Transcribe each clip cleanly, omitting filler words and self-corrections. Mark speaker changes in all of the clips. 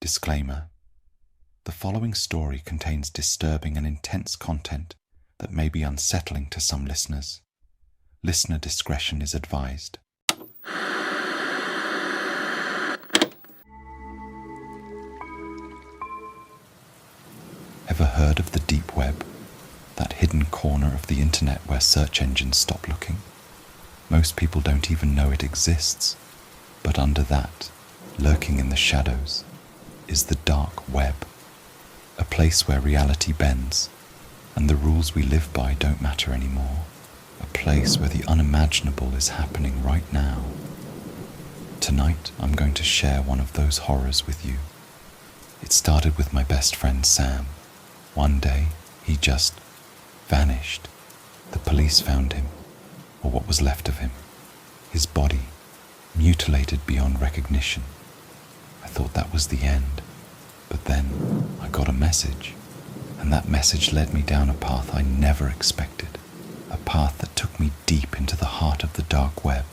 Speaker 1: Disclaimer: the following story contains disturbing and intense content that may be unsettling to some listeners. Listener discretion is advised. Ever heard of the deep web? That hidden corner of the internet where search engines stop looking? Most people don't even know it exists. But under that, lurking in the shadows, is the dark web. A place where reality bends, and the rules we live by don't matter anymore. A place where the unimaginable is happening right now. Tonight, I'm going to share one of those horrors with you. It started with my best friend Sam. One day, he just vanished. The police found him, or what was left of him. His body, mutilated beyond recognition. I thought that was the end, but then I got a message, and that message led me down a path I never expected, a path that took me deep into the heart of the dark web,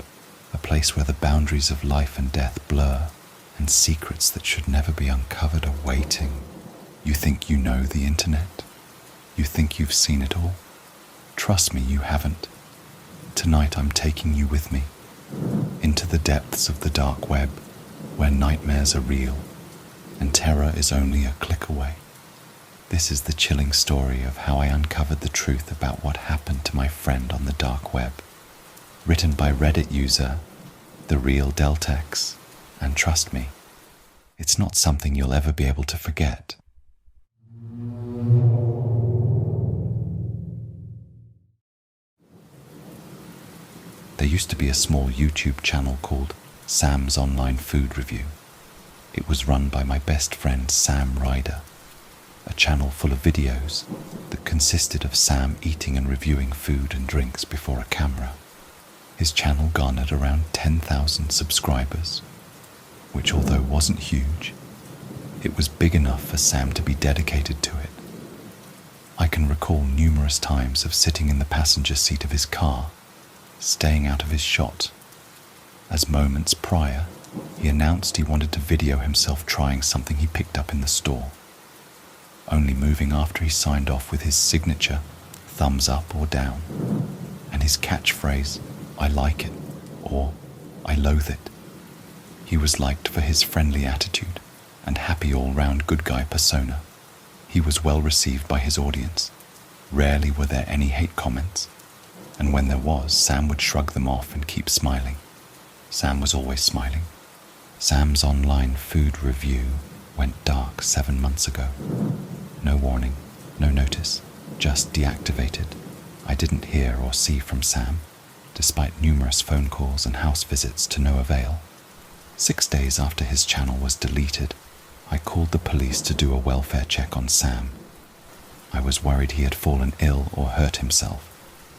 Speaker 1: a place where the boundaries of life and death blur, and secrets that should never be uncovered are waiting. You think you know the internet? You think you've seen it all? Trust me, you haven't. Tonight I'm taking you with me into the depths of the dark web, where nightmares are real and terror is only a click away. This is the chilling story of how I uncovered the truth about what happened to my friend on the dark web. Written by Reddit user TheRealDeltaX, and trust me, it's not something you'll ever be able to forget. There used to be a small YouTube channel called Sam's Online Food Review. It was run by my best friend Sam Ryder, a channel full of videos that consisted of Sam eating and reviewing food and drinks before a camera. His channel garnered around 10,000 subscribers, which although wasn't huge, it was big enough for Sam to be dedicated to it. I can recall numerous times of sitting in the passenger seat of his car, staying out of his shot, as moments prior he announced he wanted to video himself trying something he picked up in the store, only moving after he signed off with his signature thumbs up or down, and his catchphrase, "I like it," or "I loathe it." He was liked for his friendly attitude and happy all-round good guy persona. He was well received by his audience. Rarely were there any hate comments, and when there was, Sam would shrug them off and keep smiling. Sam was always smiling. Sam's Online Food Review went dark 7 months ago. No warning, no notice, just deactivated. I didn't hear or see from Sam, despite numerous phone calls and house visits to no avail. 6 days after his channel was deleted, I called the police to do a welfare check on Sam. I was worried he had fallen ill or hurt himself.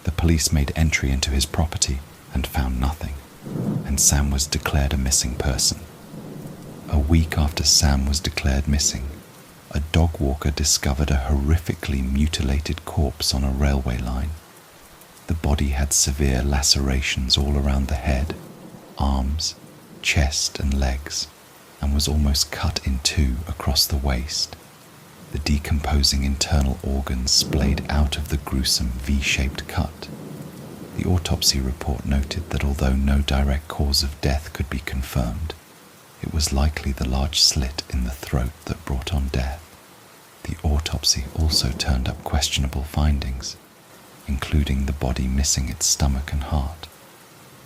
Speaker 1: The police made entry into his property and found nothing, and Sam was declared a missing person. A week after Sam was declared missing, a dog walker discovered a horrifically mutilated corpse on a railway line. The body had severe lacerations all around the head, arms, chest and legs, and was almost cut in two across the waist. The decomposing internal organs splayed out of the gruesome V-shaped cut. The autopsy report noted that although no direct cause of death could be confirmed, it was likely the large slit in the throat that brought on death. The autopsy also turned up questionable findings, including the body missing its stomach and heart,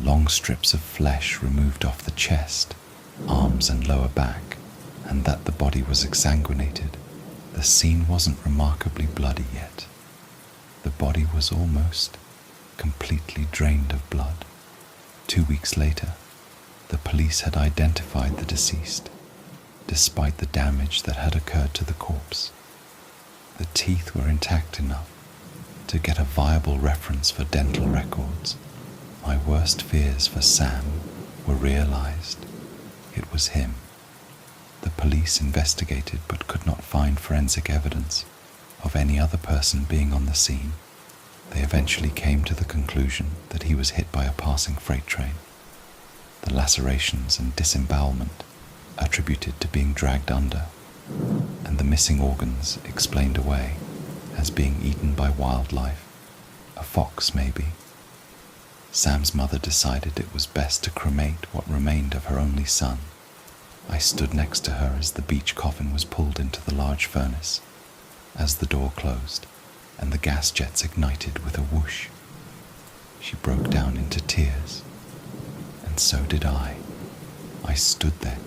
Speaker 1: long strips of flesh removed off the chest, arms and lower back, and that the body was exsanguinated. The scene wasn't remarkably bloody yet. The body was almost completely drained of blood. 2 weeks later, the police had identified the deceased, despite the damage that had occurred to the corpse. The teeth were intact enough to get a viable reference for dental records. My worst fears for Sam were realized. It was him. The police investigated but could not find forensic evidence of any other person being on the scene. They eventually came to the conclusion that he was hit by a passing freight train. The lacerations and disembowelment attributed to being dragged under and the missing organs explained away as being eaten by wildlife, a fox maybe. Sam's mother decided it was best to cremate what remained of her only son. I stood next to her as the beach coffin was pulled into the large furnace. As the door closed and the gas jets ignited with a whoosh, she broke down into tears, and so did I. I stood there,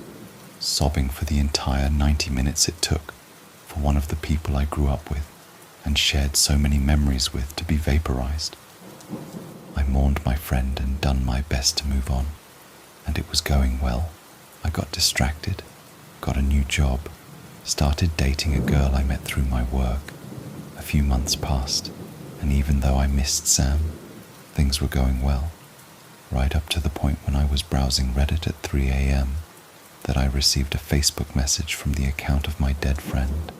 Speaker 1: sobbing for the entire 90 minutes it took for one of the people I grew up with and shared so many memories with to be vaporized. I mourned my friend and done my best to move on, and it was going well. I got distracted, got a new job, started dating a girl I met through my work. A few months passed, and even though I missed Sam, things were going well, right up to the point when I was browsing Reddit at 3 a.m. that I received a Facebook message from the account of my dead friend.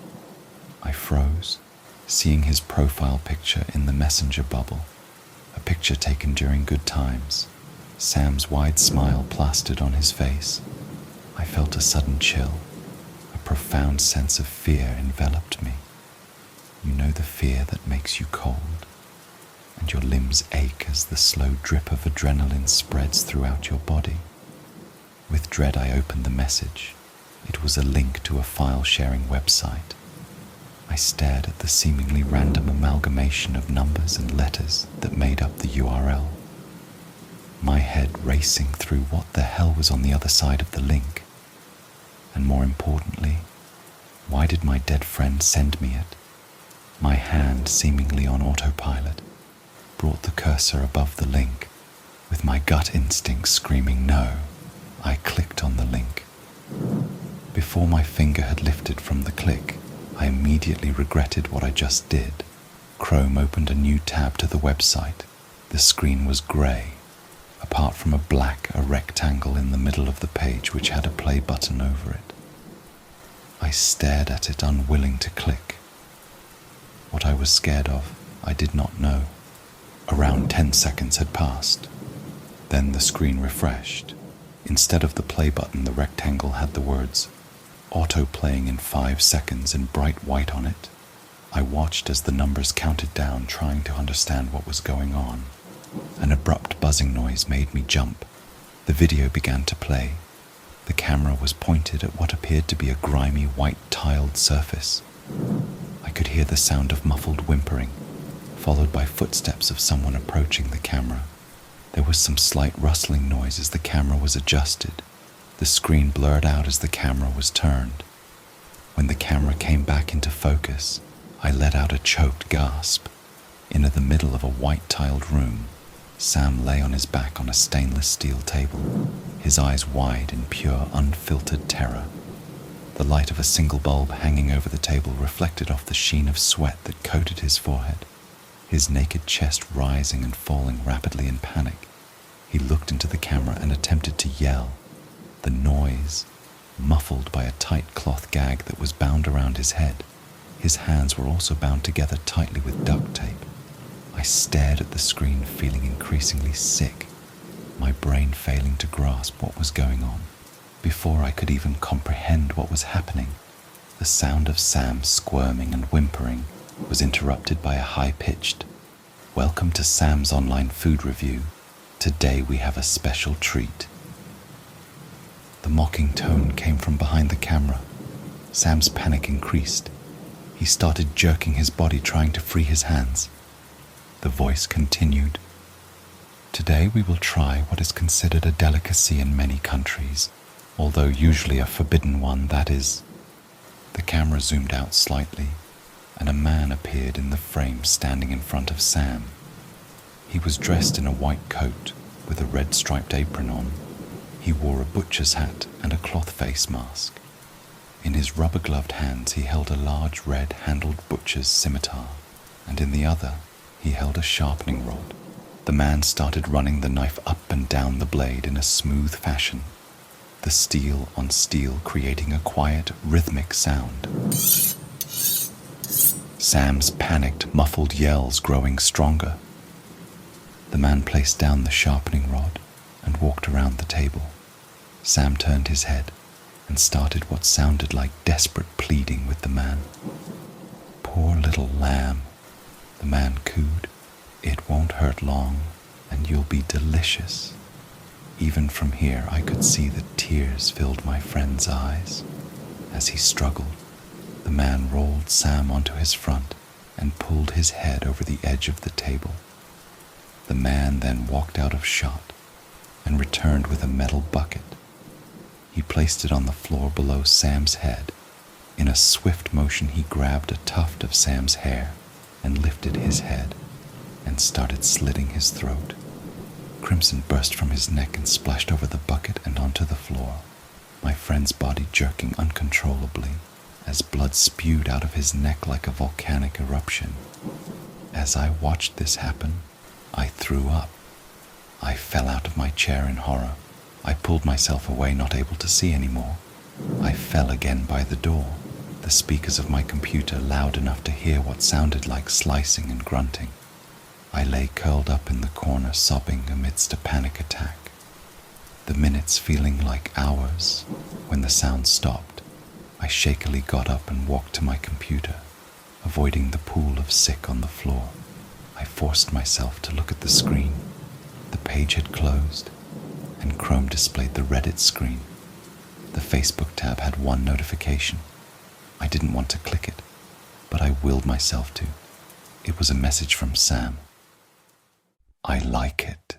Speaker 1: I froze, seeing his profile picture in the messenger bubble, a picture taken during good times, Sam's wide smile plastered on his face. I felt a sudden chill. A profound sense of fear enveloped me. You know the fear that makes you cold, and your limbs ache as the slow drip of adrenaline spreads throughout your body. With dread I opened the message. It was a link to a file-sharing website. I stared at the seemingly random amalgamation of numbers and letters that made up the URL. My head racing through what the hell was on the other side of the link. And more importantly, why did my dead friend send me it? My hand, seemingly on autopilot, brought the cursor above the link. With my gut instinct screaming no, I clicked on the link. Before my finger had lifted from the click, I immediately regretted what I just did. Chrome opened a new tab to the website. The screen was grey. Apart from a rectangle in the middle of the page which had a play button over it. I stared at it, unwilling to click. What I was scared of, I did not know. Around 10 seconds had passed. Then the screen refreshed. Instead of the play button, the rectangle had the words, auto-playing in 5 seconds in bright white on it. I watched as the numbers counted down, trying to understand what was going on. An abrupt buzzing noise made me jump. The video began to play. The camera was pointed at what appeared to be a grimy white tiled surface. I could hear the sound of muffled whimpering, followed by footsteps of someone approaching the camera. There was some slight rustling noise as the camera was adjusted. The screen blurred out as the camera was turned. When the camera came back into focus, I let out a choked gasp. In the middle of a white-tiled room, Sam lay on his back on a stainless steel table, his eyes wide in pure, unfiltered terror. The light of a single bulb hanging over the table reflected off the sheen of sweat that coated his forehead, his naked chest rising and falling rapidly in panic. He looked into the camera and attempted to yell. The noise, muffled by a tight cloth gag that was bound around his head. His hands were also bound together tightly with duct tape. I stared at the screen, feeling increasingly sick, my brain failing to grasp what was going on. Before I could even comprehend what was happening, the sound of Sam squirming and whimpering was interrupted by a high-pitched, "Welcome to Sam's online food review. Today we have a special treat." The mocking tone came from behind the camera. Sam's panic increased. He started jerking his body, trying to free his hands. The voice continued. "Today we will try what is considered a delicacy in many countries, although usually a forbidden one, that is." The camera zoomed out slightly, and a man appeared in the frame standing in front of Sam. He was dressed in a white coat with a red striped apron on. He wore a butcher's hat and a cloth face mask. In his rubber-gloved hands he held a large red-handled butcher's scimitar, and in the other he held a sharpening rod. The man started running the knife up and down the blade in a smooth fashion, the steel on steel creating a quiet, rhythmic sound. Sam's panicked, muffled yells growing stronger. The man placed down the sharpening rod and walked around the table. Sam turned his head, and started what sounded like desperate pleading with the man. "Poor little lamb," the man cooed. "It won't hurt long, and you'll be delicious." Even from here I could see that tears filled my friend's eyes. As he struggled, the man rolled Sam onto his front and pulled his head over the edge of the table. The man then walked out of shot and returned with a metal bucket. He placed it on the floor below Sam's head. In a swift motion, he grabbed a tuft of Sam's hair and lifted his head and started slitting his throat. Crimson burst from his neck and splashed over the bucket and onto the floor, my friend's body jerking uncontrollably as blood spewed out of his neck like a volcanic eruption. As I watched this happen, I threw up. I fell out of my chair in horror. I pulled myself away, not able to see anymore. I fell again by the door, the speakers of my computer loud enough to hear what sounded like slicing and grunting. I lay curled up in the corner, sobbing amidst a panic attack, the minutes feeling like hours. When the sound stopped, I shakily got up and walked to my computer, avoiding the pool of sick on the floor. I forced myself to look at the screen. The page had closed, and Chrome displayed the Reddit screen. The Facebook tab had one notification. I didn't want to click it, but I willed myself to. It was a message from Sam. "I like it.